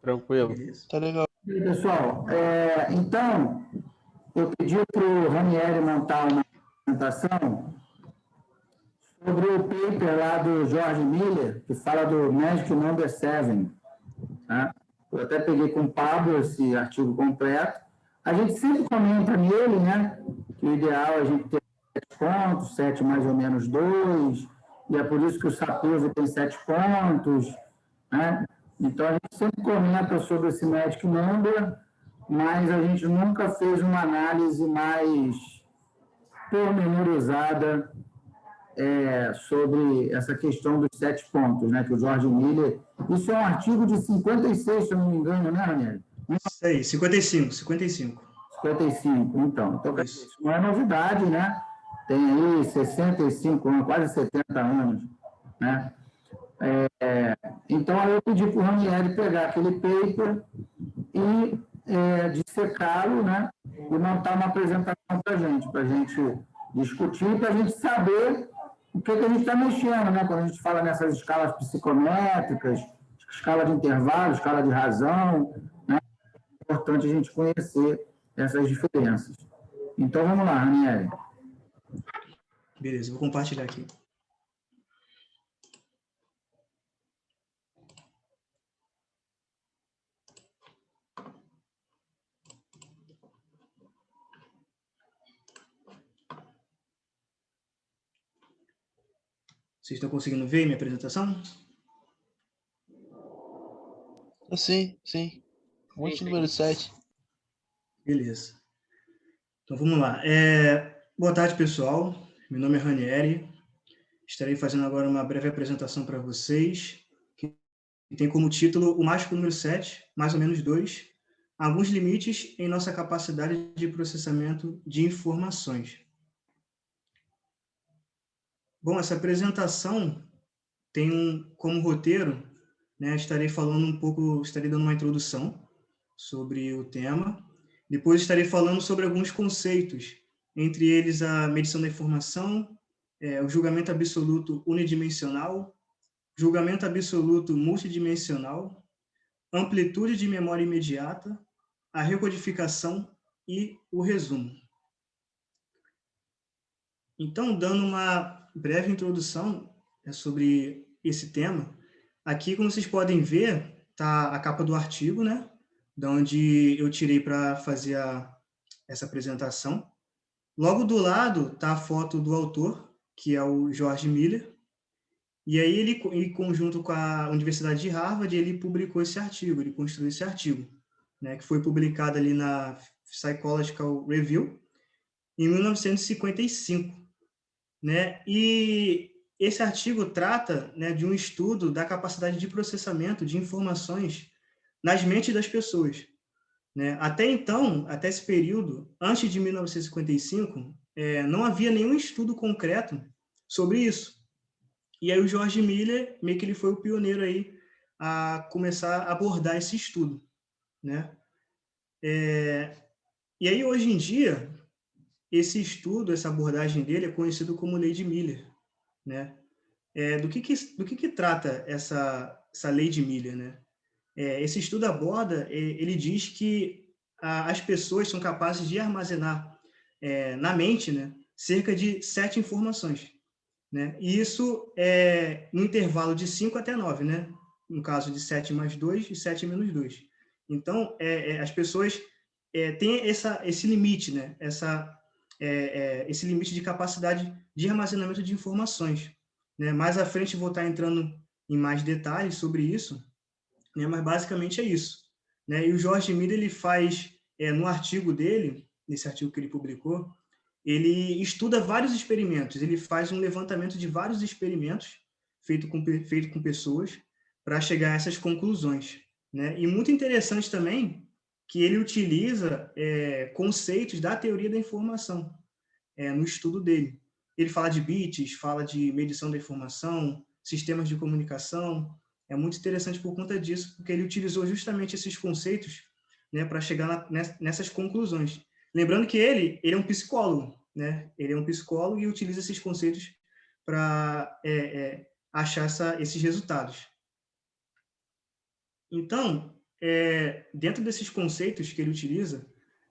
Tranquilo. Beleza. Tá legal. E aí, pessoal, então, eu pedi para o Ranieri montar uma apresentação sobre o paper lá do George Miller, que fala do Magic Number 7. Tá? Eu até peguei com o Pablo esse artigo completo. A gente sempre comenta nele, né, que o ideal é a gente ter 7 pontos, 7 mais ou menos 2, e é por isso que o Sapiro tem 7 pontos, né? Então, a gente sempre comenta sobre esse Magic Number, mas a gente nunca fez uma análise mais pormenorizada sobre essa questão dos 7 pontos, né, que o George Miller... Isso é um artigo de 56, se eu não me engano, né, Ranieri? Isso aí, 55. 55, então. Então, Isso. isso não é novidade, né? Tem aí 65 anos, quase 70 anos, né? Então, aí eu pedi para o Ranieri pegar aquele paper e dissecá-lo, né? E montar uma apresentação para a gente discutir, para a gente saber o que a gente está mexendo, né? Quando a gente fala nessas escalas psicométricas, escala de intervalo, escala de razão, né? É importante a gente conhecer essas diferenças. Então, vamos lá, Ranieri. Beleza, vou compartilhar aqui. Vocês estão conseguindo ver minha apresentação? Sim, sim. Monte número 7. Beleza. Então, vamos lá. Boa tarde, pessoal. Meu nome é Ranieri. Estarei fazendo agora uma breve apresentação para vocês, que tem como título o mágico número 7, mais ou menos 2, alguns limites em nossa capacidade de processamento de informações. Bom, essa apresentação tem como roteiro, né, estarei dando uma introdução sobre o tema, depois estarei falando sobre alguns conceitos, entre eles a medição da informação, o julgamento absoluto unidimensional, julgamento absoluto multidimensional, amplitude de memória imediata, a recodificação e o resumo. Então, dando uma breve introdução sobre esse tema, aqui, como vocês podem ver, está a capa do artigo, né, da onde eu tirei para fazer essa apresentação. Logo do lado está a foto do autor, que é o George Miller, e aí ele, em conjunto com a Universidade de Harvard, ele publicou esse artigo, ele construiu esse artigo, né, que foi publicado ali na Psychological Review, em 1955, né, e esse artigo trata, né, de um estudo da capacidade de processamento de informações nas mentes das pessoas, né? Até então, até esse período, antes de 1955, não havia nenhum estudo concreto sobre isso. E aí o George Miller, meio que ele foi o pioneiro aí a começar a abordar esse estudo, né? E aí, hoje em dia, esse estudo, essa abordagem dele é conhecido como Lei de Miller, né? Do que trata essa Lei de Miller, né? Esse estudo aborda, ele diz que as pessoas são capazes de armazenar na mente, né, cerca de 7 informações, né? E isso é no intervalo de 5 até 9, né? No caso de 7 mais 2 e 7 menos 2. Então, as pessoas têm esse limite, né? Esse limite de capacidade de armazenamento de informações, né? Mais à frente vou estar entrando em mais detalhes sobre isso, né? Mas basicamente é isso, né? E o George Miller, ele faz, no artigo dele, nesse artigo que ele publicou, ele estuda vários experimentos, ele faz um levantamento de vários experimentos feito com pessoas para chegar a essas conclusões, né? E muito interessante também que ele utiliza conceitos da teoria da informação no estudo dele. Ele fala de bits, fala de medição da informação, sistemas de comunicação. É muito interessante por conta disso, porque ele utilizou justamente esses conceitos, né, para chegar nessas conclusões. Lembrando que ele é um psicólogo, né? Ele é um psicólogo e utiliza esses conceitos para achar esses resultados. Então, dentro desses conceitos que ele utiliza,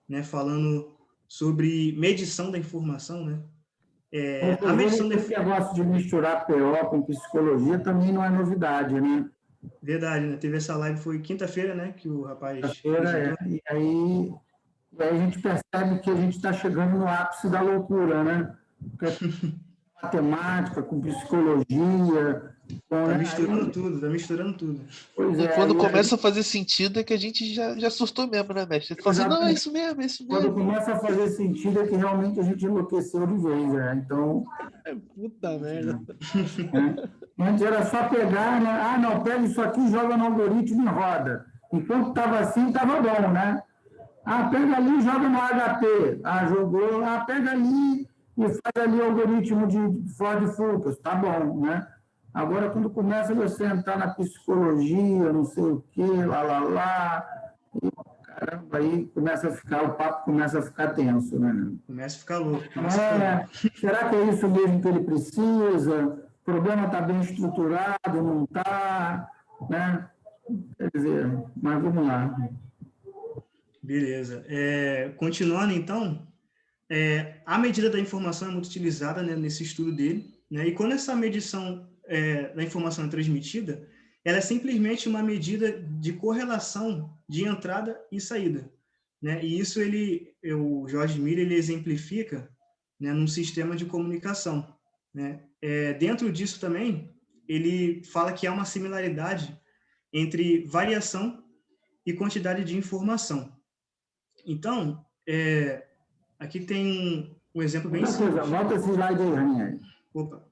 né, falando sobre medição da informação, né, a medição da Esse negócio de misturar PO com psicologia também não é novidade, né? Verdade, né? Teve essa live, foi quinta-feira, né, que o rapaz Quinta-feira, visitou. E aí a gente percebe que a gente está chegando no ápice da loucura, né? Matemática, com psicologia. Com, Tá né? misturando tudo, tá misturando tudo. Pois E é, quando aí, começa a fazer sentido é que a gente já surtou mesmo, né, mestre? Ele fala assim, não, é isso mesmo, é isso quando mesmo. começa a fazer sentido é que realmente a gente enlouqueceu de vez, né? Então, Puta merda. antes era só pegar, né? Ah, não, pega isso aqui e joga no algoritmo e roda. Enquanto estava assim, estava bom, né? Ah, pega ali e joga no HP. Ah, jogou. Ah, pega ali e faz ali o algoritmo de Ford Focus. Tá bom, né? Agora, quando começa você a entrar na psicologia, não sei o quê, lá, e, caramba, aí o papo começa a ficar tenso, né? Começa a ficar louco, começa a ficar louco. Será que é isso mesmo que ele precisa? O problema está bem estruturado, não está, né? Quer dizer, mas vamos lá. Beleza. Continuando, então, a medida da informação é muito utilizada, né, nesse estudo dele, né? E quando essa medição da informação é transmitida, ela é simplesmente uma medida de correlação de entrada e saída, né? E isso o George Miller, ele exemplifica, né, num sistema de comunicação, né? Dentro disso também, ele fala que há uma similaridade entre variação e quantidade de informação. Então, aqui tem um exemplo bem simples. Volta esse slide aí, Ranieri. Opa.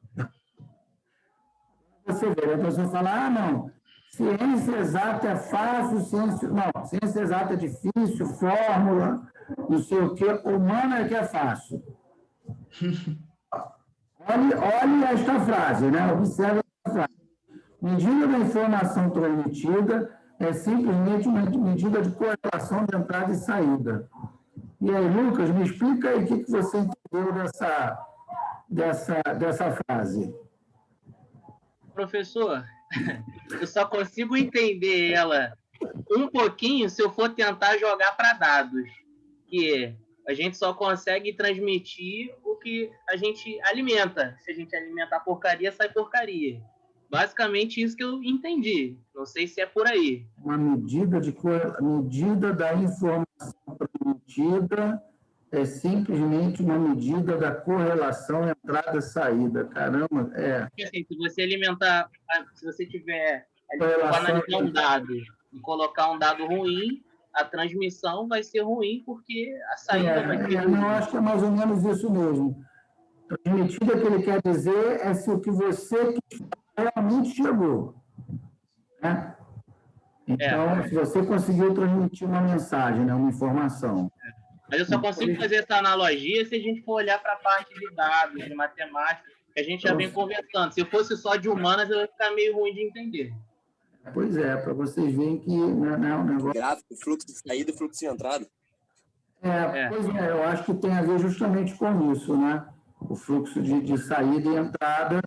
Você vê, a pessoa fala, não, ciência exata é fácil, ciência exata é difícil, fórmula, não sei o quê, humana é que é fácil. Olhe esta frase, né? Observe esta frase. Medida da informação transmitida é simplesmente uma medida de correlação de entrada e saída. E aí, Lucas, me explica aí o que você entendeu dessa frase. Professor, eu só consigo entender ela um pouquinho se eu for tentar jogar para dados, que a gente só consegue transmitir o que a gente alimenta. Se a gente alimentar porcaria, sai porcaria. Basicamente isso que eu entendi. Não sei se é por aí. Uma medida da informação transmitida é simplesmente uma medida da correlação entrada-saída. Caramba, Porque, assim, se você alimentar, se você tiver analisar um dado e colocar um dado ruim, a transmissão vai ser ruim porque a saída vai ser ruim. Eu acho que é mais ou menos isso mesmo. Transmitida que ele quer dizer é se o que você realmente chegou. Né? Então, se você conseguiu transmitir uma mensagem, né, uma informação. Mas eu só consigo fazer essa analogia se a gente for olhar para a parte de dados, de matemática, que a gente já vem conversando. Se fosse só de humanas, eu ia ficar meio ruim de entender. Pois é, para vocês verem que né, o negócio... Gráfico, fluxo de saída e fluxo de entrada. Pois é, eu acho que tem a ver justamente com isso, né? O fluxo de saída e entrada.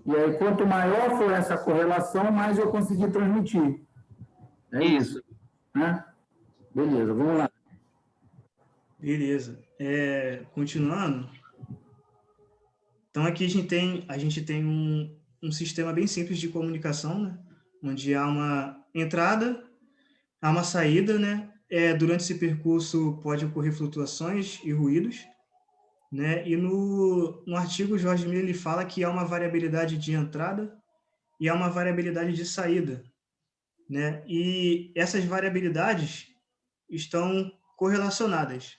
E aí, quanto maior for essa correlação, mais eu consegui transmitir. É isso. Né? Beleza, vamos lá. Beleza. Continuando. Então, aqui a gente tem um sistema bem simples de comunicação, né? Onde há uma entrada, há uma saída, né? Durante esse percurso pode ocorrer flutuações e ruídos, né? E no artigo, George Miller ele fala que há uma variabilidade de entrada e há uma variabilidade de saída, né? E essas variabilidades estão correlacionadas,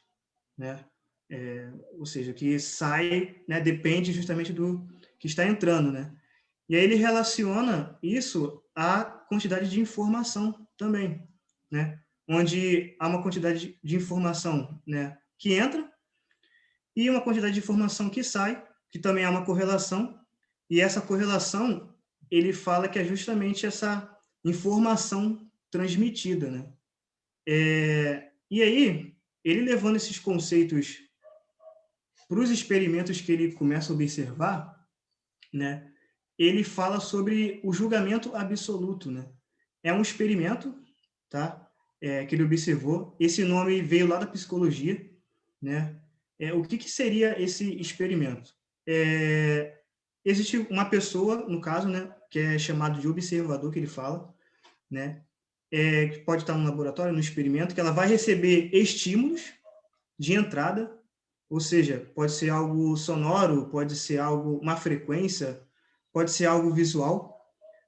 né? Ou seja, o que sai, né, depende justamente do que está entrando, né? E aí ele relaciona isso à quantidade de informação também, né? Onde há uma quantidade de informação, né, que entra e uma quantidade de informação que sai, que também há uma correlação, e essa correlação, ele fala que é justamente essa informação transmitida, né? E aí, ele levando esses conceitos para os experimentos que ele começa a observar, né, ele fala sobre o julgamento absoluto, né? É um experimento tá? Que ele observou. Esse nome veio lá da psicologia, né? O que seria esse experimento? Existe uma pessoa, no caso, né, que é chamado de observador, que ele fala, né? Que pode estar no laboratório, no experimento, que ela vai receber estímulos de entrada, ou seja, pode ser algo sonoro, pode ser algo, uma frequência, pode ser algo visual,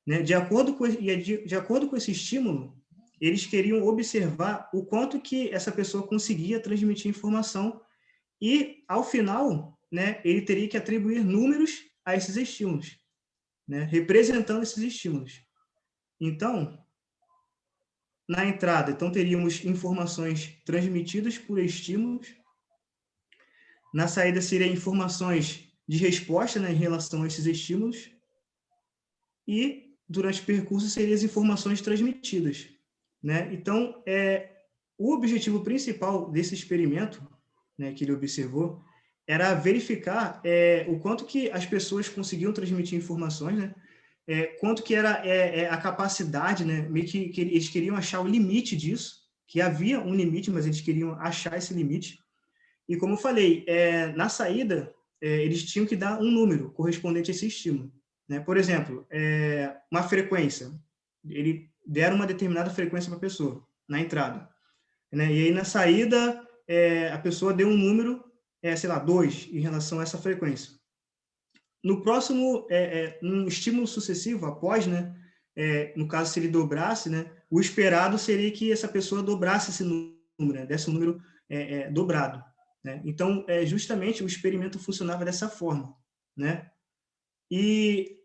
né? De acordo com esse estímulo, eles queriam observar o quanto que essa pessoa conseguia transmitir informação e, ao final, né, ele teria que atribuir números a esses estímulos, né, representando esses estímulos. Então, na entrada, então teríamos informações transmitidas por estímulos. Na saída, seriam informações de resposta, né, em relação a esses estímulos. E, durante o percurso, seriam as informações transmitidas, né? Então, o objetivo principal desse experimento, né, que ele observou, era verificar o quanto que as pessoas conseguiam transmitir informações, né? Quanto que era a capacidade, né? Meio que eles queriam achar o limite disso, que havia um limite, mas eles queriam achar esse limite. E como eu falei, na saída, eles tinham que dar um número correspondente a esse estímulo, né? Por exemplo, uma frequência. Ele deram uma determinada frequência para a pessoa, na entrada, né? E aí, na saída, a pessoa deu um número, sei lá, 2, em relação a essa frequência. No próximo, um estímulo sucessivo, após, né? No caso, se ele dobrasse, né? O esperado seria que essa pessoa dobrasse esse número, né? Desse um número dobrado, né? Então, justamente, o experimento funcionava dessa forma, né? E,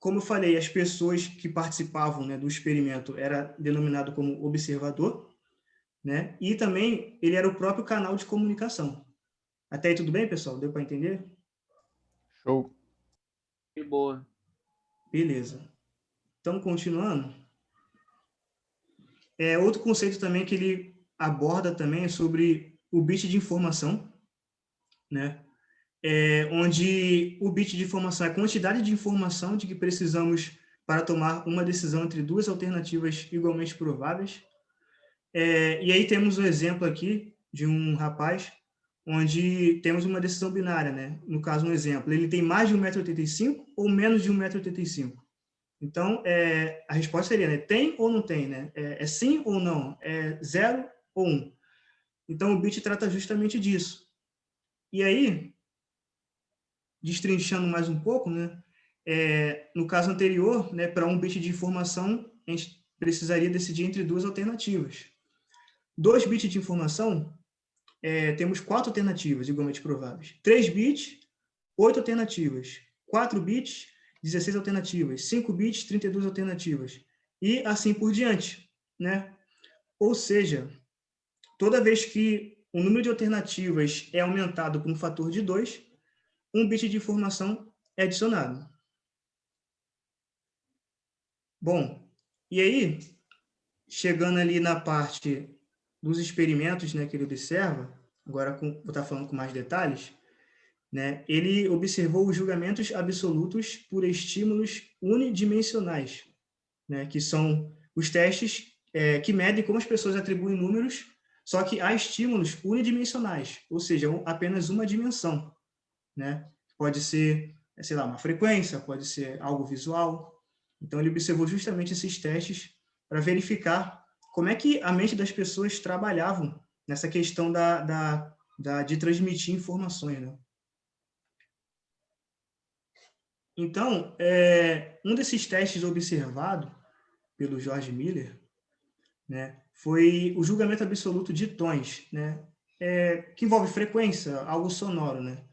como eu falei, as pessoas que participavam, né, do experimento era denominado como observador, né? E também ele era o próprio canal de comunicação. Até aí tudo bem, pessoal? Deu para entender? Show. Que boa. Beleza. Então, continuando. Outro conceito também que ele aborda também é sobre o bit de informação, né? Onde o bit de informação é a quantidade de informação de que precisamos para tomar uma decisão entre duas alternativas igualmente prováveis. E aí temos um exemplo aqui de um rapaz onde temos uma decisão binária, né? No caso, um exemplo, ele tem mais de 1,85 m ou menos de 1,85 m. Então, a resposta seria, né? Tem ou não tem, né? É sim ou não? É 0 ou 1? Então, o bit trata justamente disso. E aí, destrinchando mais um pouco, né? No caso anterior, né, para um bit de informação, a gente precisaria decidir entre duas alternativas. 2 bits de informação, temos 4 alternativas igualmente prováveis. 3 bits, 8 alternativas. 4 bits, 16 alternativas. 5 bits, 32 alternativas. E assim por diante, né? Ou seja, toda vez que o número de alternativas é aumentado por um fator de 2, um bit de informação é adicionado. Bom, e aí, chegando ali na parte dos experimentos, né, que ele observa, agora vou estar falando com mais detalhes, né, ele observou os julgamentos absolutos por estímulos unidimensionais, né, que são os testes que medem como as pessoas atribuem números, só que há estímulos unidimensionais, ou seja, apenas uma dimensão, né? Pode ser, sei lá, uma frequência, pode ser algo visual. Então, ele observou justamente esses testes para verificar como é que a mente das pessoas trabalhavam nessa questão de transmitir informações, né? Então, um desses testes observado pelo George Miller, né, foi o julgamento absoluto de tons, né, que envolve frequência, algo sonoro, né?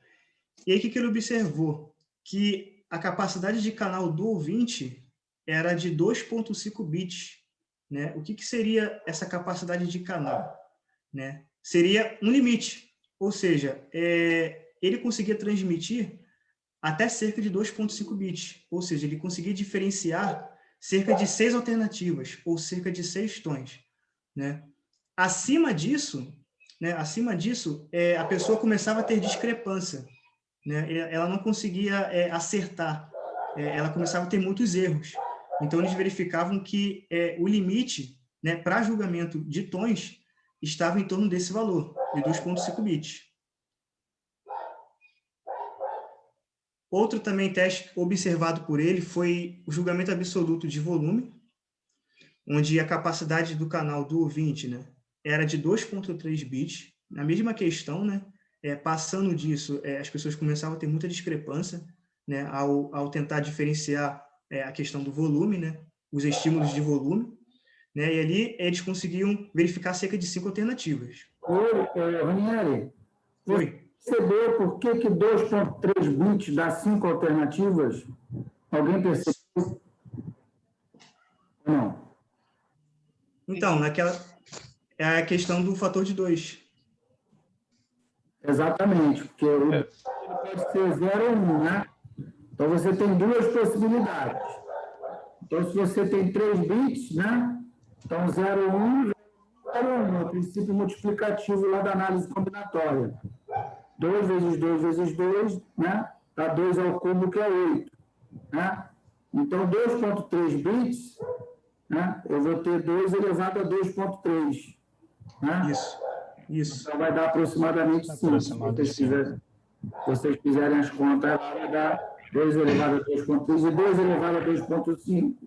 E aí, o que ele observou? Que a capacidade de canal do ouvinte era de 2,5 bits, né? O que seria essa capacidade de canal, né? Seria um limite, ou seja, ele conseguia transmitir até cerca de 2,5 bits, ou seja, ele conseguia diferenciar cerca de 6 alternativas, ou cerca de 6 tons, né? Acima disso, a pessoa começava a ter discrepância, né? Ela não conseguia acertar, ela começava a ter muitos erros. Então, eles verificavam que o limite né, para julgamento de tons, estava em torno desse valor, de 2,5 bits. Outro também teste observado por ele foi o julgamento absoluto de volume, onde a capacidade do canal do ouvinte, né, era de 2,3 bits. Na mesma questão, né, passando disso, as pessoas começavam a ter muita discrepância, né, ao tentar diferenciar a questão do volume, né, os estímulos de volume, né, e ali eles conseguiam verificar cerca de 5 alternativas. Ranieri, Oi. percebeu por que 2,3 bits dá 5 alternativas? Alguém percebeu? Não. Então, é a questão do fator de 2. Exatamente, porque ele pode ser 0 ou 1, né? Então, você tem duas possibilidades. Então, se você tem 3 bits, né? Então, 0, 1, 0, 1, é o princípio multiplicativo lá da análise combinatória. 2 vezes 2 vezes 2, né? Dá 2 ao cubo, que é 8. Né? Então, 2,3 bits, né? Eu vou ter 2 elevado a 2,3. Né? Isso. Então, vai dar aproximadamente 5. Se vocês fizerem as contas, vai dar 2 elevado a 2,3 e 2 elevado a 2,5.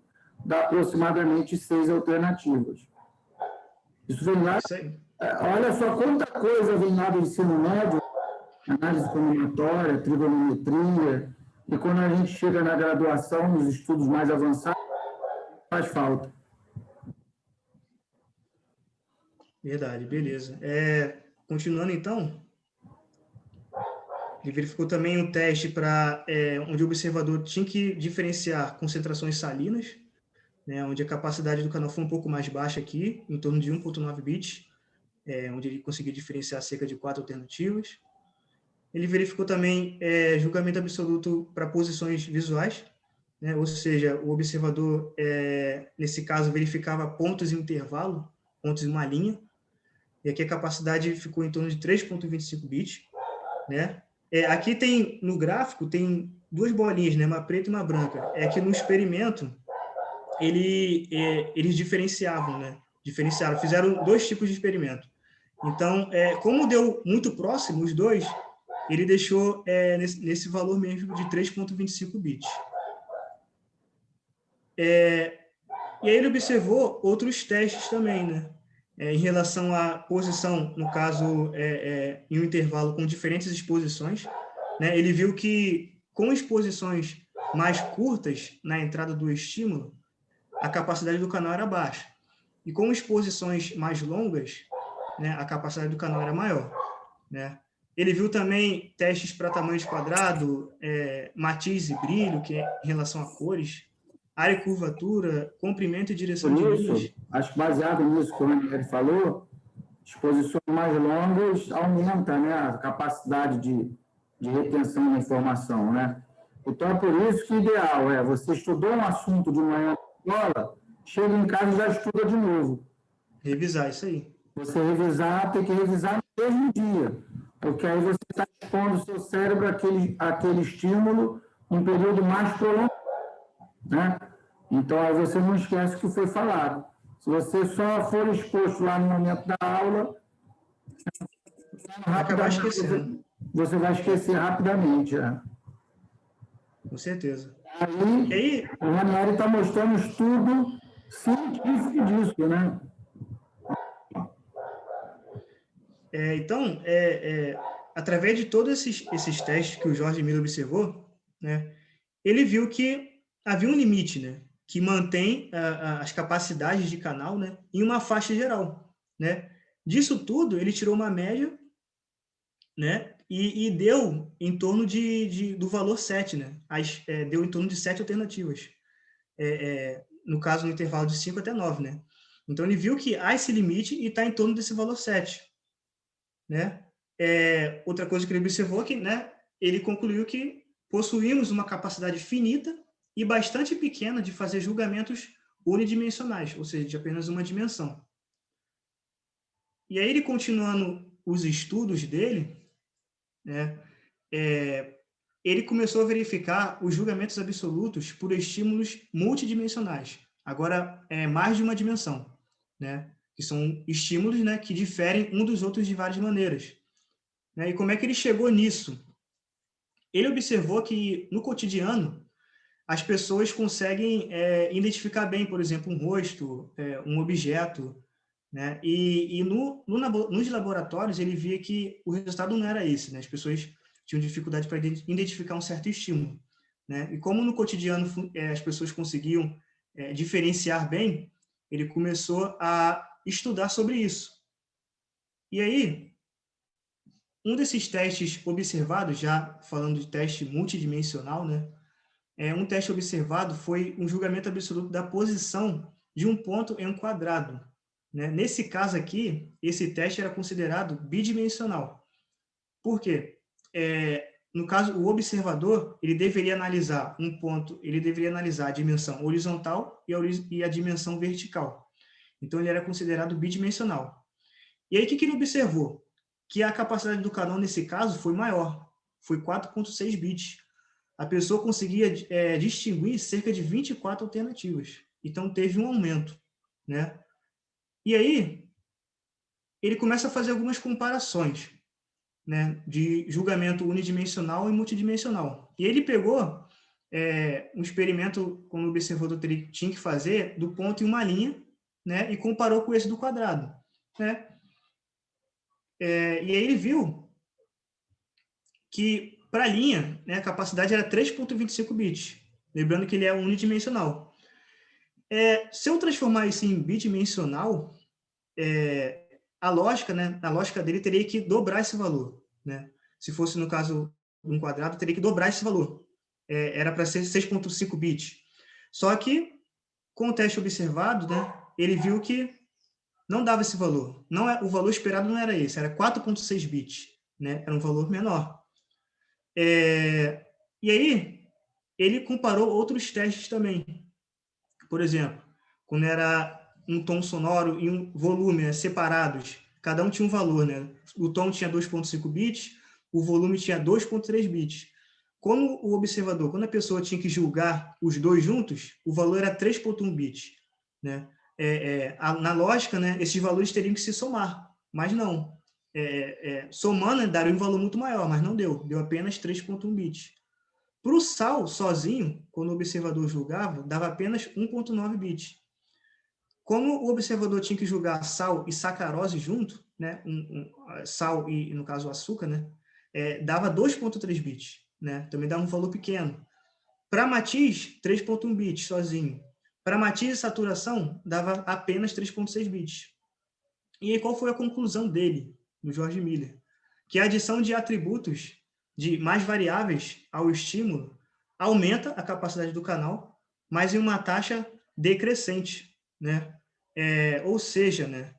Dá aproximadamente 6 alternativas. Isso vem lá. Olha só quanta coisa vem lá do ensino médio, análise combinatória, trigonometria, e quando a gente chega na graduação, nos estudos mais avançados, faz falta. Verdade, beleza. Continuando, então, ele verificou também um teste onde o observador tinha que diferenciar concentrações salinas, né, onde a capacidade do canal foi um pouco mais baixa aqui, em torno de 1,9 bits, onde ele conseguiu diferenciar cerca de 4 alternativas. Ele verificou também julgamento absoluto para posições visuais, né, ou seja, o observador, nesse caso, verificava pontos em intervalo, pontos em uma linha, e aqui a capacidade ficou em torno de 3,25 bits. Né? Aqui tem, no gráfico, tem duas bolinhas, né, uma preta e uma branca. É que no experimento, eles diferenciavam, né? Fizeram 2 tipos de experimento. Então, como deu muito próximo os dois, ele deixou nesse valor mesmo de 3,25 bits. E aí ele observou outros testes também, né? Em relação à posição, no caso, em um intervalo com diferentes exposições, né? Ele viu que com exposições mais curtas na entrada do estímulo, a capacidade do canal era baixa. E com exposições mais longas, né, a capacidade do canal era maior. Né? Ele viu também testes para tamanho de quadrado, matiz e brilho, que é em relação a cores, área e curvatura, comprimento e direção de linhas. Acho que baseado nisso que o Ranieri falou, exposições mais longas aumenta, né, a capacidade de retenção da informação. Né? Então, é por isso que o ideal é você estudou um assunto de manhã na escola, chega em casa e já estuda de novo. Revisar, isso aí. Você revisar, tem que revisar no mesmo dia, porque aí você está expondo o seu cérebro àquele estímulo um período mais prolongado. Né? Então, aí você não esquece o que foi falado. Se você só for exposto lá no momento da aula, você vai esquecer rapidamente. Com certeza. Aí, o Ranieri está mostrando um estudo científico disso, né? Então, através de todos esses testes que o George Miller observou, né, ele viu que havia um limite, né, que mantém as capacidades de canal, né, em uma faixa geral. Né? Disso tudo, ele tirou uma média, né, e deu em torno do valor 7. Né? Deu em torno de 7 alternativas. No caso, no intervalo de 5 até 9. Né? Então, ele viu que há esse limite e está em torno desse valor 7. Né? Outra coisa que ele observou que, né, ele concluiu que possuímos uma capacidade finita e bastante pequena de fazer julgamentos unidimensionais, ou seja, de apenas uma dimensão. E aí, ele continuando os estudos dele, né, ele começou a verificar os julgamentos absolutos por estímulos multidimensionais, agora mais de uma dimensão. né? Que são estímulos, né, que diferem um dos outros de várias maneiras. Né? E como é que ele chegou nisso? Ele observou que, no cotidiano, as pessoas conseguem identificar bem, por exemplo, um rosto, um objeto, né? E nos laboratórios, ele via que o resultado não era esse, né? As pessoas tinham dificuldade para identificar um certo estímulo, né? E como no cotidiano as pessoas conseguiam diferenciar bem, ele começou a estudar sobre isso. E aí, um desses testes observados, já falando de teste multidimensional, né? Um teste observado foi um julgamento absoluto da posição de um ponto em um quadrado. Né? Nesse caso aqui, esse teste era considerado bidimensional. Por quê? No caso, o observador, ele deveria analisar um ponto, ele deveria analisar a dimensão horizontal e a dimensão vertical. Então, ele era considerado bidimensional. E aí, o que ele observou? Que a capacidade do canal, nesse caso, foi maior. Foi 4,6 bits. A pessoa conseguia distinguir cerca de 24 alternativas. Então, teve um aumento, né? E aí, ele começa a fazer algumas comparações, né, de julgamento unidimensional e multidimensional. E ele pegou um experimento, como o observador tinha que fazer, do ponto em uma linha, né, e comparou com esse do quadrado. Né? E aí ele viu que, para a linha, né, a capacidade era 3,25 bits. Lembrando que ele é unidimensional. Se eu transformar isso em bidimensional, a lógica, né, a lógica dele teria que dobrar esse valor. Né? Se fosse, no caso, um quadrado, teria que dobrar esse valor. Era para ser 6,5 bits. Só que, com o teste observado, né, ele viu que não dava esse valor. O valor esperado não era esse, era 4,6 bits. Né? Era um valor menor. E aí, ele comparou outros testes também. Por exemplo, quando era um tom sonoro e um volume separados, cada um tinha um valor. Né? O tom tinha 2,5 bits, o volume tinha 2,3 bits. Quando a pessoa tinha que julgar os dois juntos, o valor era 3,1 bits. Né? Na lógica, né, esses valores teriam que se somar, mas não. Somando, daria um valor muito maior, mas não deu. Deu apenas 3,1 bits. Para o sal, sozinho, quando o observador julgava, dava apenas 1,9 bits. Como o observador tinha que julgar sal e sacarose junto, né, sal e, no caso, o açúcar, né, dava 2,3 bits. Né, também dava um valor pequeno. Para matiz, 3,1 bits sozinho. Para matiz e saturação, dava apenas 3,6 bits. E aí, qual foi a conclusão dele, do George Miller? Que a adição de atributos de mais variáveis ao estímulo aumenta a capacidade do canal, mas em uma taxa decrescente. Né? Ou seja, né,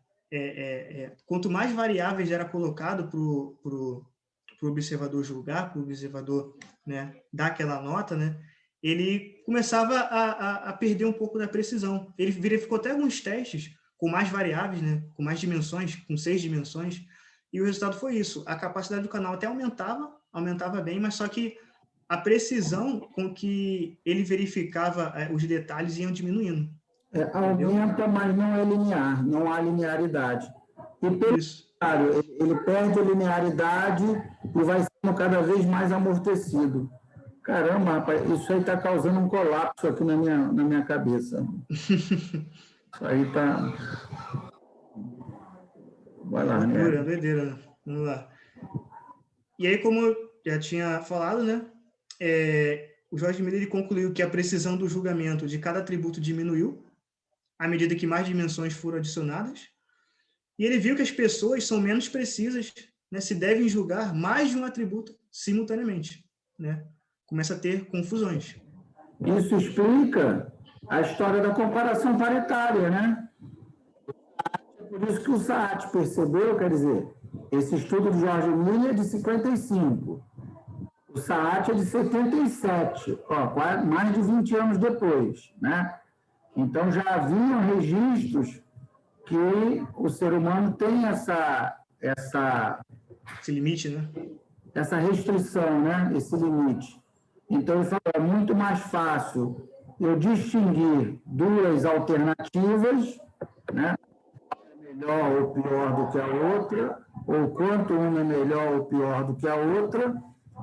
quanto mais variáveis era colocado para o observador julgar, para o observador, né, dar aquela nota, né, ele começava a perder um pouco da precisão. Ele verificou até alguns testes com mais variáveis, né, com mais dimensões, com 6 dimensões, e o resultado foi isso. A capacidade do canal até aumentava bem, mas só que a precisão com que ele verificava os detalhes iam diminuindo. Aumenta, mas não é linear, não há linearidade. E pelo contrário, ele perde a linearidade e vai sendo cada vez mais amortecido. Caramba, rapaz, isso aí está causando um colapso aqui na minha cabeça. Isso aí está... Vai lá, né? Doideira. Vamos lá. E aí, como eu já tinha falado, né, o George Miller ele concluiu que a precisão do julgamento de cada atributo diminuiu à medida que mais dimensões foram adicionadas, e ele viu que as pessoas são menos precisas, né, se devem julgar mais de um atributo simultaneamente. Né? Começa a ter confusões. Isso explica a história da comparação paritária, né? Por isso que o Saat percebeu, quer dizer, esse estudo do George Miller é de 55, o Saat é de 77, mais de 20 anos depois, né? Então, já haviam registros que o ser humano tem esse limite, né? Essa restrição, né? Esse limite. Então, ele falou, é muito mais fácil eu distinguir duas alternativas, né? melhor ou pior do que a outra, ou quanto uma é melhor ou pior do que a outra,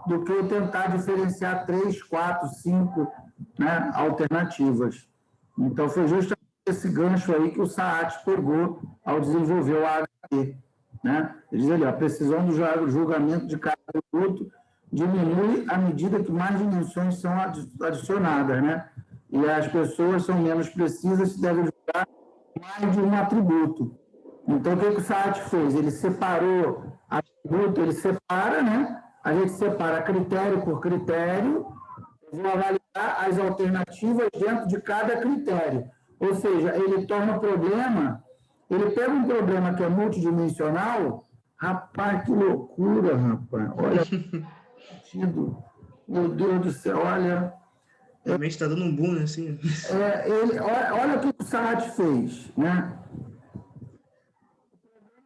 do que eu tentar diferenciar 3, 4, 5, né, alternativas. Então, foi justamente esse gancho aí que o Saat pegou ao desenvolver o AHP. Né? Ele diz ali, a precisão do julgamento de cada atributo diminui à medida que mais dimensões são adicionadas, né? E as pessoas são menos precisas se devem julgar mais de um atributo. Então, o que o Saat fez? Ele separou atributo, ele separa, né? A gente separa critério por critério, vou avaliar as alternativas dentro de cada critério. Ou seja, ele torna o problema, ele pega um problema que é multidimensional, rapaz, que loucura, rapaz, olha, meu Deus do céu, olha... Realmente está dando um boom, né? Assim. Olha o que o Saat fez, né?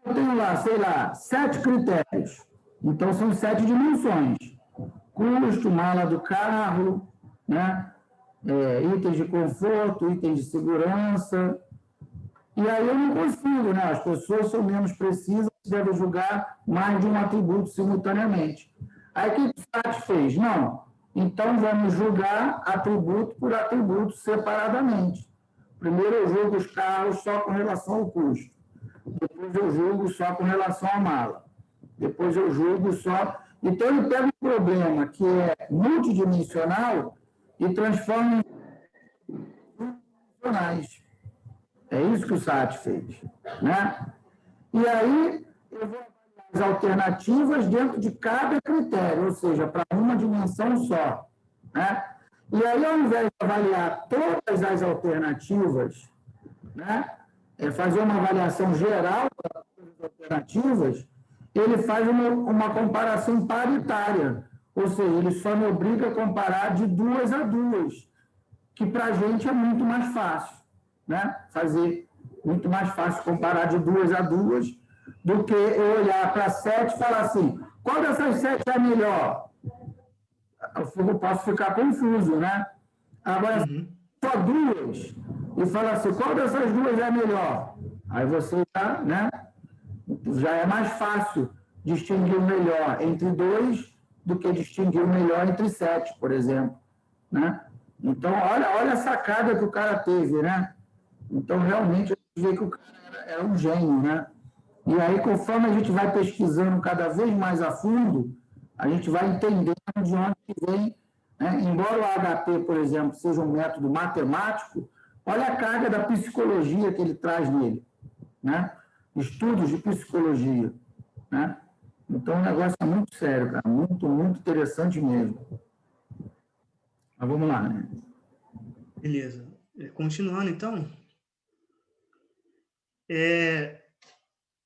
Eu tenho lá, sei lá, 7 critérios. Então, são 7 dimensões. Custo, mala do carro, né? Itens de conforto, itens de segurança. E aí eu não consigo, né? As pessoas são menos precisas, devem julgar mais de um atributo simultaneamente. Aí o que o Saat fez? Não. Então, vamos julgar atributo por atributo separadamente. Primeiro eu julgo os carros só com relação ao custo. Depois eu julgo só com relação à mala. Depois eu julgo só... Então, ele pega um problema que é multidimensional e transforma em dimensionais. É isso que o Saat fez. Né? E aí, eu vou avaliar as alternativas dentro de cada critério, ou seja, para uma dimensão só. Né? E aí, ao invés de avaliar todas as alternativas, né, fazer uma avaliação geral das alternativas, ele faz uma comparação paritária, ou seja, ele só me obriga a comparar de 2 a 2, que para a gente é muito mais fácil, né? Fazer muito mais fácil comparar de 2 a 2 do que eu olhar para 7 e falar assim, qual dessas 7 é a melhor? Eu posso ficar confuso, né? Agora, só 2, e falar assim, qual dessas 2 é a melhor? Aí você já, né? Já é mais fácil distinguir o melhor entre 2 do que distinguir o melhor entre 7, por exemplo. Né? Então, olha a sacada que o cara teve, né? Então, realmente, eu vejo que o cara era um gênio, né? E aí, conforme a gente vai pesquisando cada vez mais a fundo, a gente vai entendendo de onde vem, né? Embora o AHP, por exemplo, seja um método matemático, olha a carga da psicologia que ele traz nele, né? Estudos de psicologia, né? Então, o negócio é muito sério, cara, muito, muito interessante mesmo. Mas vamos lá, né? Beleza. Continuando, então.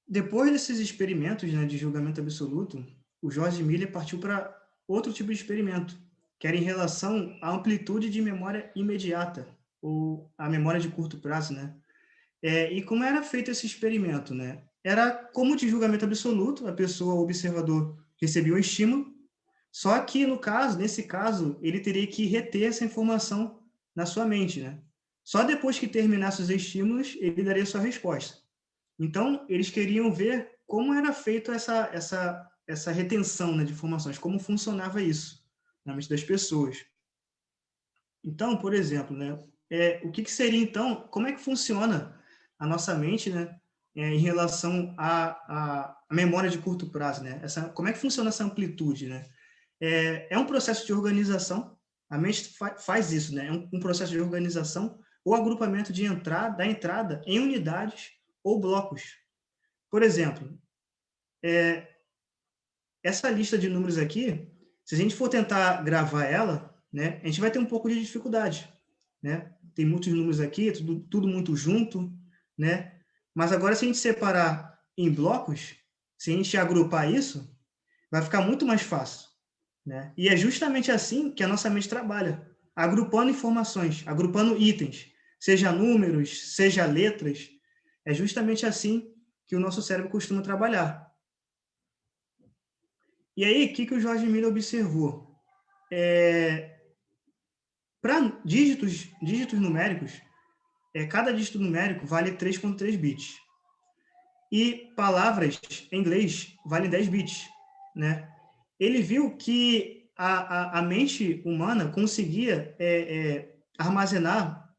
Depois desses experimentos, né, de julgamento absoluto, o George Miller partiu para outro tipo de experimento, que era em relação à amplitude de memória imediata, ou a memória de curto prazo, né? E como era feito esse experimento, né? Era como de julgamento absoluto, a pessoa, o observador, recebia um estímulo, só que, nesse caso, ele teria que reter essa informação na sua mente, né? Só depois que terminasse os estímulos, ele daria sua resposta. Então, eles queriam ver como era feita essa retenção, né, de informações, como funcionava isso na mente das pessoas. Então, por exemplo, né, o que seria, então, como é que funciona a nossa mente, né, em relação à memória de curto prazo, né? Como é que funciona essa amplitude, né? É um processo de organização, a mente faz isso, né? É um processo de organização ou agrupamento da entrada em unidades ou blocos. Por exemplo, essa lista de números aqui, se a gente for tentar gravar ela, né, a gente vai ter um pouco de dificuldade, né? Tem muitos números aqui, tudo muito junto, né? Mas agora, se a gente separar em blocos, se a gente agrupar isso, vai ficar muito mais fácil, né? E é justamente assim que a nossa mente trabalha, agrupando informações, agrupando itens, seja números, seja letras. É justamente assim que o nosso cérebro costuma trabalhar. E aí, o que o George Miller observou? Para dígitos numéricos, cada dígito numérico vale 3,3 bits. e palavras em inglês valem 10 bits, né? Ele viu que a mente humana conseguia armazenar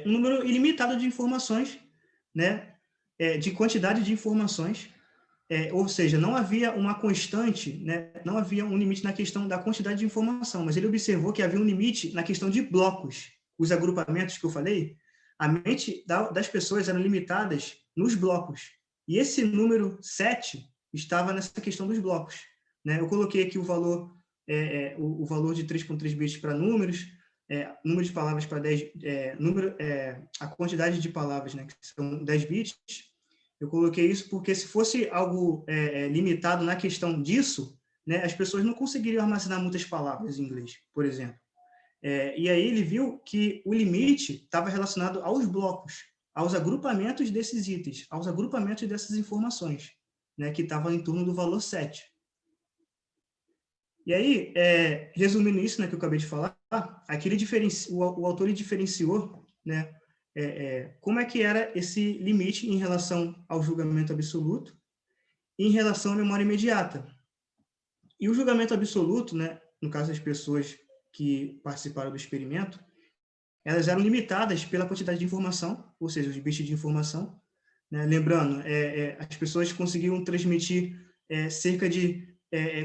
um número ilimitado de informações, né? De quantidade de informações, ou seja, não havia uma constante, né? Não havia um limite na questão da quantidade de informação, mas ele observou que havia um limite na questão de blocos. Os agrupamentos que eu falei, a mente das pessoas eram limitadas nos blocos. E esse número 7 estava nessa questão dos blocos, né? Eu coloquei aqui o valor de 3,3 bits para números, número de palavras para 10, a quantidade de palavras, né, que são 10 bits. Eu coloquei isso porque se fosse algo limitado na questão disso, né, as pessoas não conseguiriam armazenar muitas palavras em inglês, por exemplo. E aí ele viu que o limite estava relacionado aos blocos, aos agrupamentos desses itens, aos agrupamentos dessas informações, né, que estavam em torno do valor 7. E aí, resumindo isso, né, que eu acabei de falar, aqui o autor diferenciou, né, como é que era esse limite em relação ao julgamento absoluto e em relação à memória imediata. E o julgamento absoluto, né, no caso das pessoas que participaram do experimento, elas eram limitadas pela quantidade de informação, ou seja, os bits de informação, né? Lembrando, as pessoas conseguiam transmitir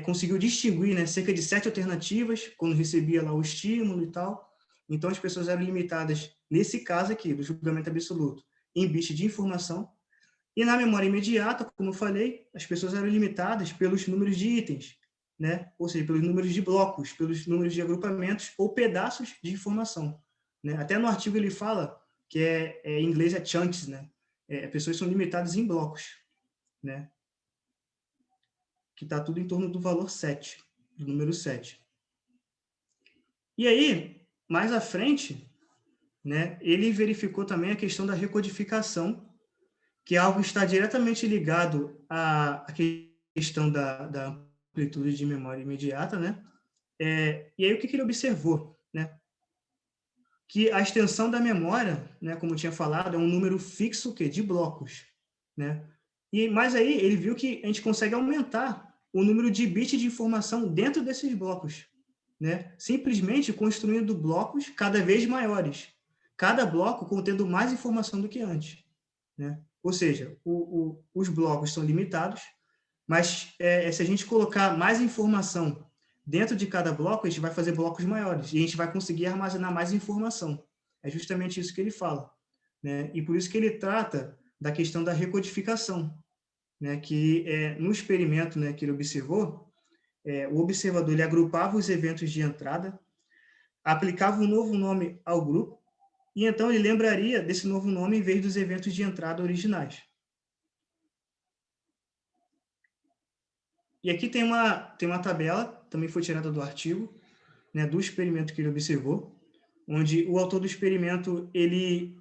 conseguiu distinguir, né, cerca de 7 alternativas quando recebia lá o estímulo e tal. Então, as pessoas eram limitadas, nesse caso aqui, do julgamento absoluto, em bits de informação. E na memória imediata, como eu falei, as pessoas eram limitadas pelos números de itens, né? Ou seja, pelos números de blocos, pelos números de agrupamentos ou pedaços de informação, né? Até no artigo ele fala que em inglês é chunks, né? Pessoas são limitadas em blocos, né? Que está tudo em torno do valor 7, do número 7. E aí, mais à frente, né, ele verificou também a questão da recodificação, que é algo que está diretamente ligado à questão da amplitude de memória imediata, né? E aí o que ele observou, né? Que a extensão da memória, né, como eu tinha falado, é um número fixo de blocos, né? Mas aí ele viu que a gente consegue aumentar o número de bits de informação dentro desses blocos, né? Simplesmente construindo blocos cada vez maiores, cada bloco contendo mais informação do que antes, né? Ou seja, os blocos são limitados, mas se a gente colocar mais informação dentro de cada bloco, a gente vai fazer blocos maiores e a gente vai conseguir armazenar mais informação. É justamente isso que ele fala, né? E por isso que ele trata da questão da recodificação, né? Que no experimento, né, que ele observou, o observador ele agrupava os eventos de entrada, aplicava um novo nome ao grupo, e então ele lembraria desse novo nome em vez dos eventos de entrada originais. E aqui tem uma tabela, também foi tirada do artigo, né, do experimento que ele observou, onde o autor do experimento ele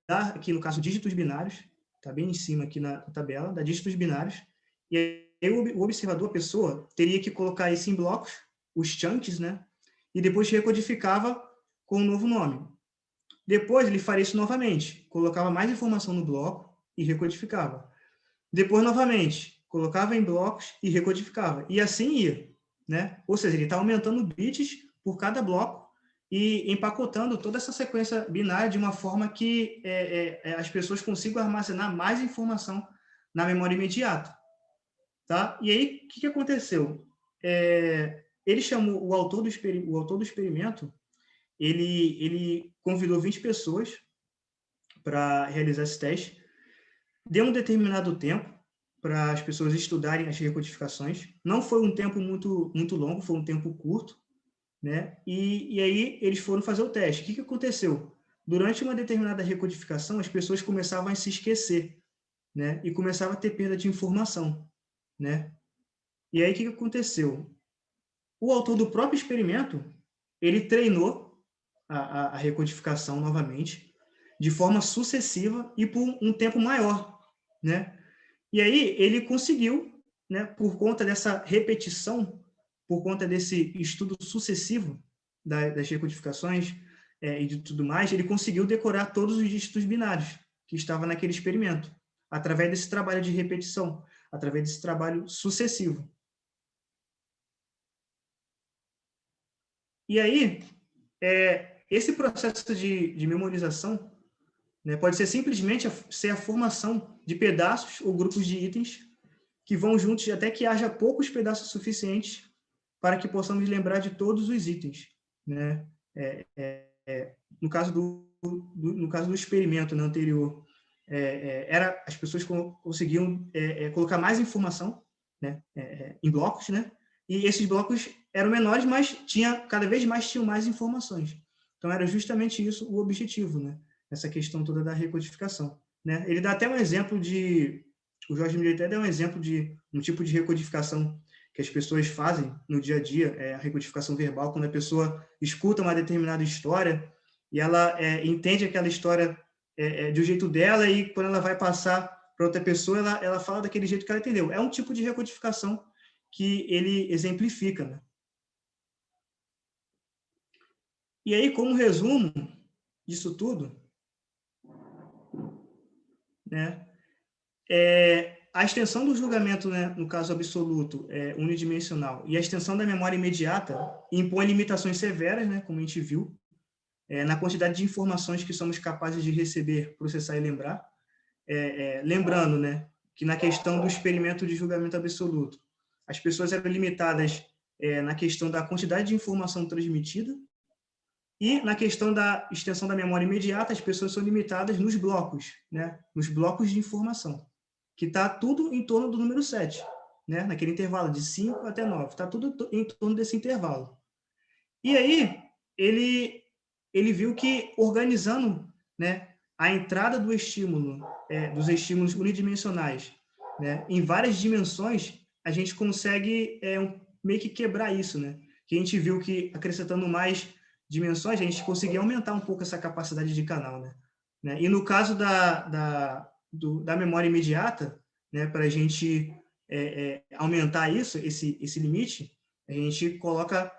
dá, aqui no caso, dígitos binários, está bem em cima aqui na tabela, dá dígitos binários, e aí o observador, a pessoa, teria que colocar isso em blocos, os chunks, né, e depois recodificava com um novo nome. Depois ele faria isso novamente, colocava mais informação no bloco e recodificava. Depois, novamente, colocava em blocos e recodificava. E assim ia, né? Ou seja, ele está aumentando bits por cada bloco e empacotando toda essa sequência binária de uma forma que as pessoas consigam armazenar mais informação na memória imediata. Tá? E aí, o que aconteceu? Ele chamou o autor do experimento, ele convidou 20 pessoas para realizar esse teste, deu um determinado tempo para as pessoas estudarem as recodificações. Não foi um tempo muito, muito longo, foi um tempo curto, né? E aí eles foram fazer o teste. O que aconteceu? Durante uma determinada recodificação, as pessoas começavam a se esquecer, né? E começavam a ter perda de informação, né? E aí o que aconteceu? O autor do próprio experimento, ele treinou a recodificação novamente, de forma sucessiva e por um tempo maior, né? E aí ele conseguiu, né, por conta dessa repetição, por conta desse estudo sucessivo das recodificações e de tudo mais, ele conseguiu decorar todos os dígitos binários que estavam naquele experimento, através desse trabalho de repetição, através desse trabalho sucessivo. E aí, esse processo de memorização, né, pode ser simplesmente ser a formação de pedaços ou grupos de itens que vão juntos até que haja poucos pedaços suficientes para que possamos lembrar de todos os itens, né? No caso do experimento, né, anterior, as pessoas conseguiam colocar mais informação, né, em blocos, né? E esses blocos eram menores, mas cada vez mais tinham mais informações. Então, era justamente isso o objetivo, né? Essa questão toda da recodificação, né? Ele dá até um exemplo o Jorge Miller até dá um exemplo de um tipo de recodificação que as pessoas fazem no dia a dia, a recodificação verbal, quando a pessoa escuta uma determinada história e ela entende aquela história de um jeito dela, e quando ela vai passar para outra pessoa, ela fala daquele jeito que ela entendeu. É um tipo de recodificação que ele exemplifica, né? E aí, como resumo disso tudo, né, a extensão do julgamento, né, no caso absoluto, unidimensional, e a extensão da memória imediata impõe limitações severas, né, como a gente viu, na quantidade de informações que somos capazes de receber, processar e lembrar. Lembrando, né, que na questão do experimento de julgamento absoluto, as pessoas eram limitadas na questão da quantidade de informação transmitida, e na questão da extensão da memória imediata, as pessoas são limitadas nos blocos, né, nos blocos de informação, que está tudo em torno do número 7, né, naquele intervalo de 5 até 9, está tudo em torno desse intervalo. E aí, ele viu que organizando, né, a entrada do estímulo, dos estímulos unidimensionais, né, em várias dimensões, a gente consegue meio que quebrar isso, né? Que a gente viu que acrescentando mais dimensões, a gente conseguia aumentar um pouco essa capacidade de canal, né? E no caso da memória imediata, né, para a gente aumentar esse limite, a gente coloca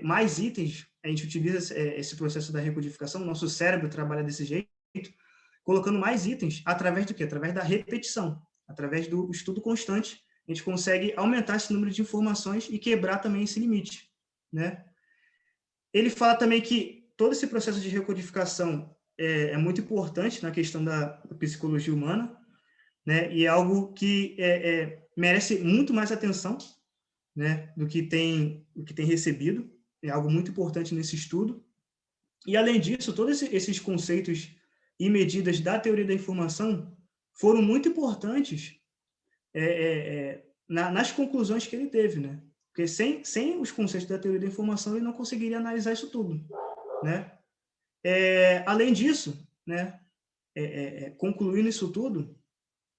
mais itens, a gente utiliza esse processo da recodificação, o nosso cérebro trabalha desse jeito, colocando mais itens, através do quê? Através da repetição, através do estudo constante, a gente consegue aumentar esse número de informações e quebrar também esse limite, né? Ele fala também que todo esse processo de recodificação é muito importante na questão da psicologia humana, né? E é algo que merece muito mais atenção, né, do que tem recebido. É algo muito importante nesse estudo. E, além disso, todos esses conceitos e medidas da teoria da informação foram muito importantes nas conclusões que ele teve, né? Porque sem os conceitos da teoria da informação, ele não conseguiria analisar isso tudo, né? Além disso, né, concluindo isso tudo,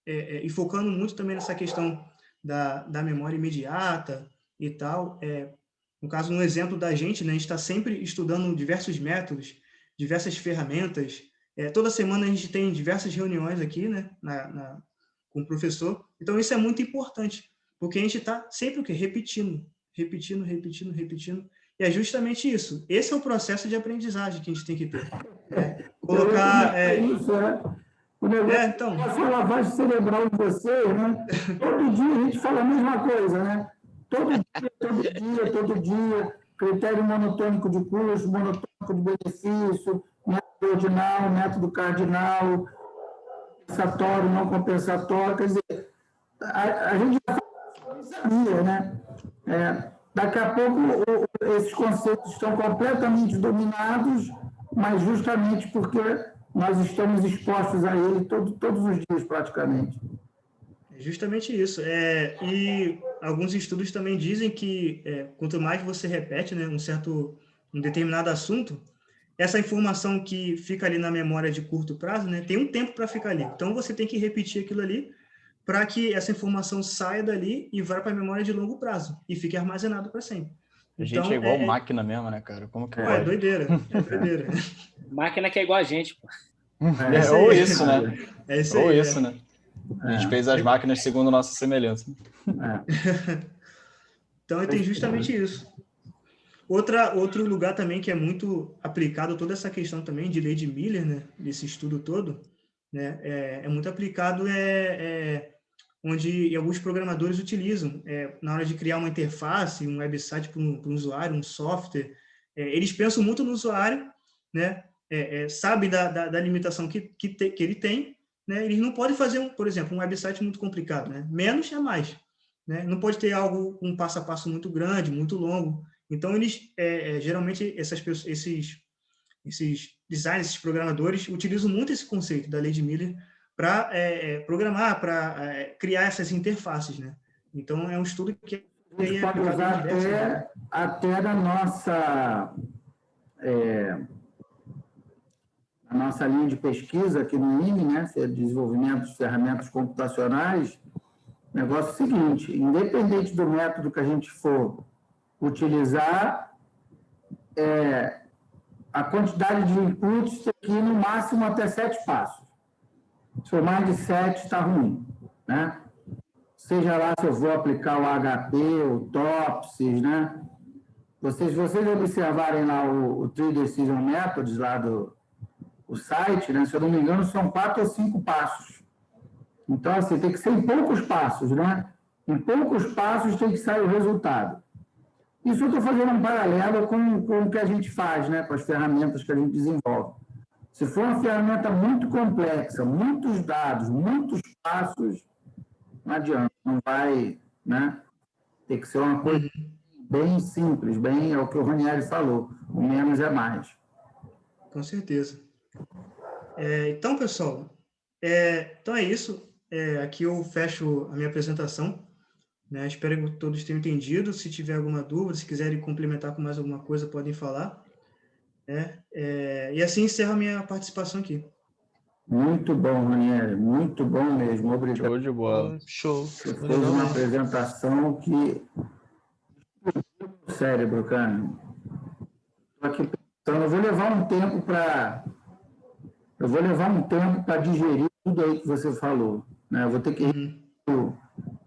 e focando muito também nessa questão da memória imediata e tal, no caso, no exemplo da gente, né, a gente está sempre estudando diversos métodos, diversas ferramentas. Toda semana a gente tem diversas reuniões aqui, né, com o professor. Então, isso é muito importante, porque a gente está sempre o quê? Repetindo. E é justamente isso. Esse é o processo de aprendizagem que a gente tem que ter. Colocar... isso, né? O negócio então... essa lavagem cerebral de vocês, né? Todo dia a gente fala a mesma coisa, né? Todo dia, critério monotônico de custo, monotônico de benefício, método ordinal, método cardinal, compensatório, não compensatório. Quer dizer, a gente já sabia, né? Daqui a pouco, esses conceitos estão completamente dominados, mas justamente porque nós estamos expostos a ele todos os dias, praticamente. Justamente isso. E alguns estudos também dizem que quanto mais você repete, né, um determinado assunto, essa informação que fica ali na memória de curto prazo, né, tem um tempo para ficar ali. Então, você tem que repetir aquilo ali para que essa informação saia dali e vá para a memória de longo prazo e fique armazenado para sempre. A gente é igual máquina mesmo, né, cara? Como que é doideira. Máquina que é igual a gente, pô. Ou isso, né? Isso ou aí, isso, né? A gente fez as máquinas segundo nossa semelhança. Então, tem justamente isso. Outro lugar também que é muito aplicado toda essa questão também de lei de Miller, né, desse estudo todo, né? É muito aplicado, onde alguns programadores utilizam, na hora de criar uma interface, um website para um usuário, um software, eles pensam muito no usuário, né? Sabem da limitação que ele tem, né? Eles não podem fazer, por exemplo, um website muito complicado, né? Menos é mais, né? Não pode ter algo, um passo a passo muito grande, muito longo. Então, eles, geralmente, esses designers, esses programadores, utilizam muito esse conceito da lei de Miller para programar, para criar essas interfaces, né? Então, é um estudo que a gente pode usar até na nossa linha de pesquisa aqui no IME, né? Desenvolvimento de ferramentas computacionais. O negócio é o seguinte: independente do método que a gente for utilizar, a quantidade de inputs tem que ir no máximo até 7 passos. Se for mais de 7, está ruim, né? Seja lá se eu vou aplicar o HP, o TOPSIS, né? Se vocês observarem lá o Tree Decision Methods lá do site, né? Se eu não me engano, são 4 ou 5 passos. Então, assim, tem que ser em poucos passos, né? Em poucos passos tem que sair o resultado. Isso eu estou fazendo um paralelo com o que a gente faz, né? Com as ferramentas que a gente desenvolve. Se for uma ferramenta muito complexa, muitos dados, muitos passos, não adianta, não vai, né? Tem que ser uma coisa bem simples, é o que o Ranieri falou, o menos é mais. Com certeza. Então, pessoal, então é isso. Aqui eu fecho a minha apresentação, né? Espero que todos tenham entendido. Se tiver alguma dúvida, se quiserem complementar com mais alguma coisa, podem falar. E assim encerro a minha participação aqui. Muito bom, Ranieri, muito bom mesmo. Obrigado. Show de bola. Show. Você fez uma apresentação que... o cérebro, cara. Estou aqui pensando, eu vou levar um tempo para digerir tudo aí que você falou, né? Eu vou ter que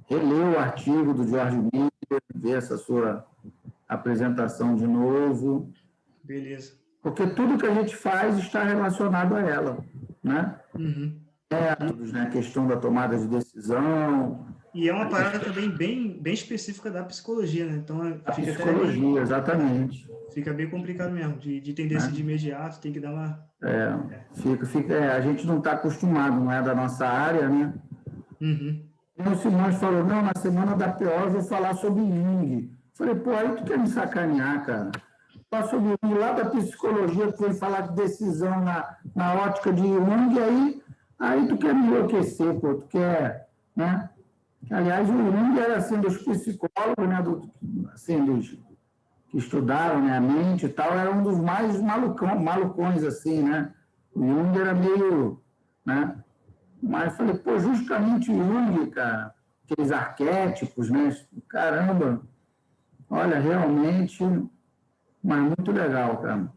reler o artigo do George Miller, ver essa sua apresentação de novo. Beleza. Porque tudo que a gente faz está relacionado a ela, né? Métodos, né? A questão da tomada de decisão. E é uma parada também bem específica da psicologia, né? Então, A psicologia, exatamente. Fica bem complicado mesmo, de entender isso de imediato, tem que dar uma... A gente não está acostumado, não é da nossa área, né? O Simões falou, não, na semana da PO eu vou falar sobre Jung. Falei, pô, aí tu quer me sacanear, cara? Falar sobre Jung, lá da psicologia, tu foi falar de decisão na ótica de Jung, aí tu quer me enlouquecer, pô, tu quer, né? Aliás, o Jung era, assim, dos psicólogos, né, dos que estudaram, né, a mente e tal, era um dos mais malucões, assim, né? O Jung era meio, né? Mas eu falei, pô, justamente o Jung, cara, aqueles arquétipos, né? Caramba, olha, realmente, mas muito legal, cara.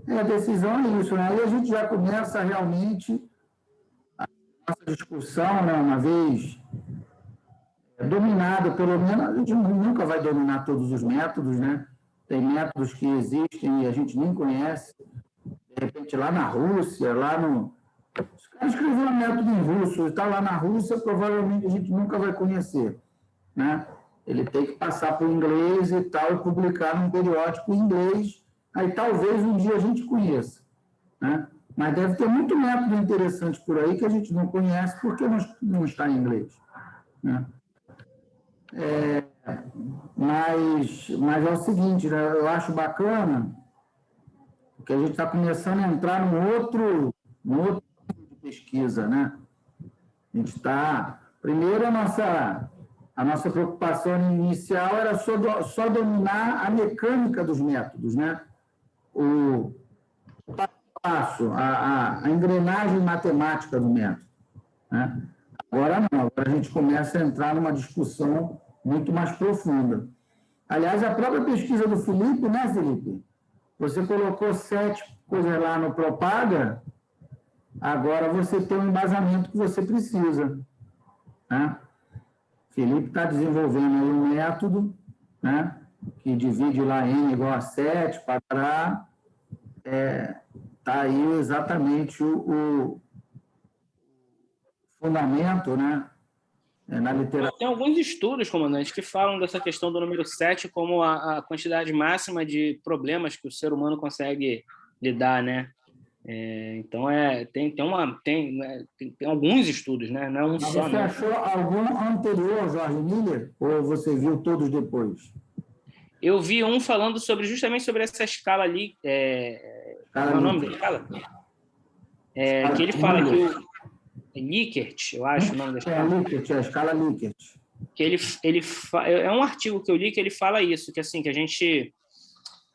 A decisão é isso, né? Aí a gente já começa realmente a nossa discussão, né, uma vez dominada, pelo menos, a gente nunca vai dominar todos os métodos, né? Tem métodos que existem e a gente nem conhece. De repente, lá na Rússia, os caras escreveram um método em russo, está lá na Rússia, provavelmente a gente nunca vai conhecer, né? Ele tem que passar para o inglês e tal, e publicar num periódico em inglês, aí talvez um dia a gente conheça, né? Mas deve ter muito método interessante por aí que a gente não conhece porque não está em inglês, né? Mas é o seguinte, né? Eu acho bacana que a gente está começando a entrar num outro tipo de pesquisa, né? A gente está... Primeiro, a nossa preocupação inicial era só dominar a mecânica dos métodos, né? O passo, a engrenagem matemática do método, né? Agora não, agora a gente começa a entrar numa discussão muito mais profunda. Aliás, a própria pesquisa do Felipe, né, Felipe? Você colocou 7 coisas lá no Propaga, agora você tem o embasamento que você precisa, né? Felipe está desenvolvendo aí um método, né, que divide lá N igual a 7, para está aí exatamente fundamento, né? Na literatura. Tem alguns estudos, comandante, que falam dessa questão do número 7 como a quantidade máxima de problemas que o ser humano consegue lidar, né? Então, tem alguns estudos, né? Não é um Mas só. você achou algum anterior ao George Miller ou você viu todos depois? Eu vi um falando justamente sobre essa escala ali. Qual é o nome da escala? Que ele fala que o Likert, eu acho o nome da escala. Likert, a escala Likert. Que é um artigo que eu li que ele fala isso, que assim, que a gente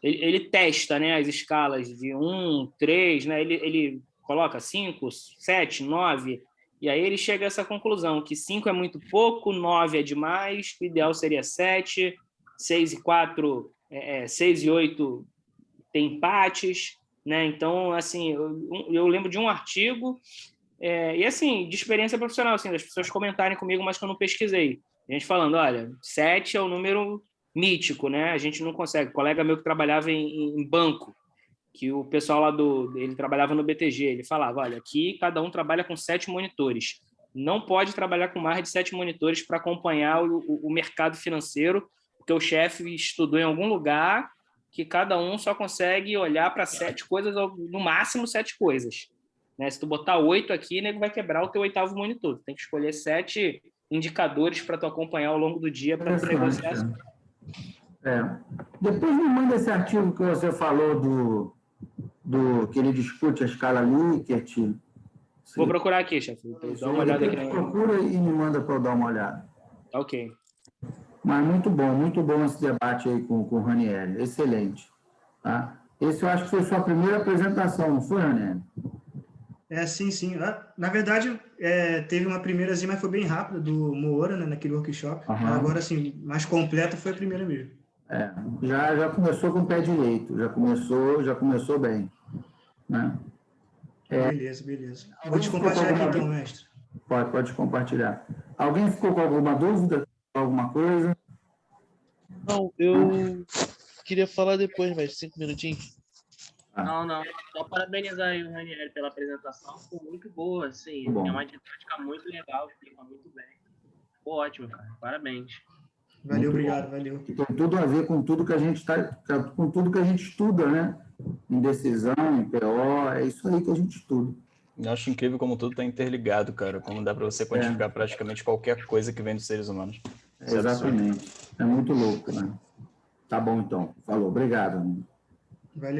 ele testa, né, as escalas de 1, 3, né, ele coloca 5, 7, 9, e aí ele chega a essa conclusão, que 5 é muito pouco, 9 é demais, o ideal seria 7, 6 e 4, 6 e 8 tem empates, né? Então, assim, eu lembro de um artigo, e assim, de experiência profissional, assim, das pessoas comentarem comigo, mas que eu não pesquisei. A gente falando, olha, 7 é o número mítico, né? A gente não consegue. Um colega meu que trabalhava em banco, que o pessoal lá ele trabalhava no BTG, ele falava, olha, aqui cada um trabalha com 7 monitores. Não pode trabalhar com mais de 7 monitores para acompanhar o mercado financeiro, porque o chefe estudou em algum lugar que cada um só consegue olhar para 7 coisas, no máximo 7 coisas. Né? Se tu botar 8 aqui, nego vai quebrar o teu 8º monitor. Tu tem que escolher 7 indicadores para tu acompanhar ao longo do dia para tu negociar. Depois me manda esse artigo que você falou que ele discute a escala Likert. Vou procurar aqui, chefe. Dá uma olhada aqui. Procura e me manda para eu dar uma olhada. Ok. Mas muito bom esse debate aí com o Ranieri. Excelente. Tá? Esse eu acho que foi sua primeira apresentação, não foi, Ranieri? Sim. Na verdade, teve uma primeirazinha, mas foi bem rápida, do Moura, né, naquele workshop. Uhum. Agora, assim, mais completa foi a primeira mesmo. Já começou com o pé direito, já começou bem. Né? Beleza. Vou te compartilhar aqui então, mestre. Pode compartilhar. Alguém ficou com alguma dúvida? Alguma coisa? Não, eu queria falar depois, mestre, 5 minutinhos. Não. Só parabenizar aí o Ranieri pela apresentação. Ficou muito boa, assim. É uma didática muito legal, explica muito bem. Ficou ótimo, cara. Parabéns. Valeu, obrigado. Tem tudo a ver com tudo que a gente com tudo que a gente estuda, né? Em decisão, em PO, é isso aí que a gente estuda. Eu acho incrível como tudo está interligado, cara. Como dá para você quantificar praticamente qualquer coisa que vem dos seres humanos. Exatamente. É muito louco, né? Tá bom, então. Falou. Obrigado.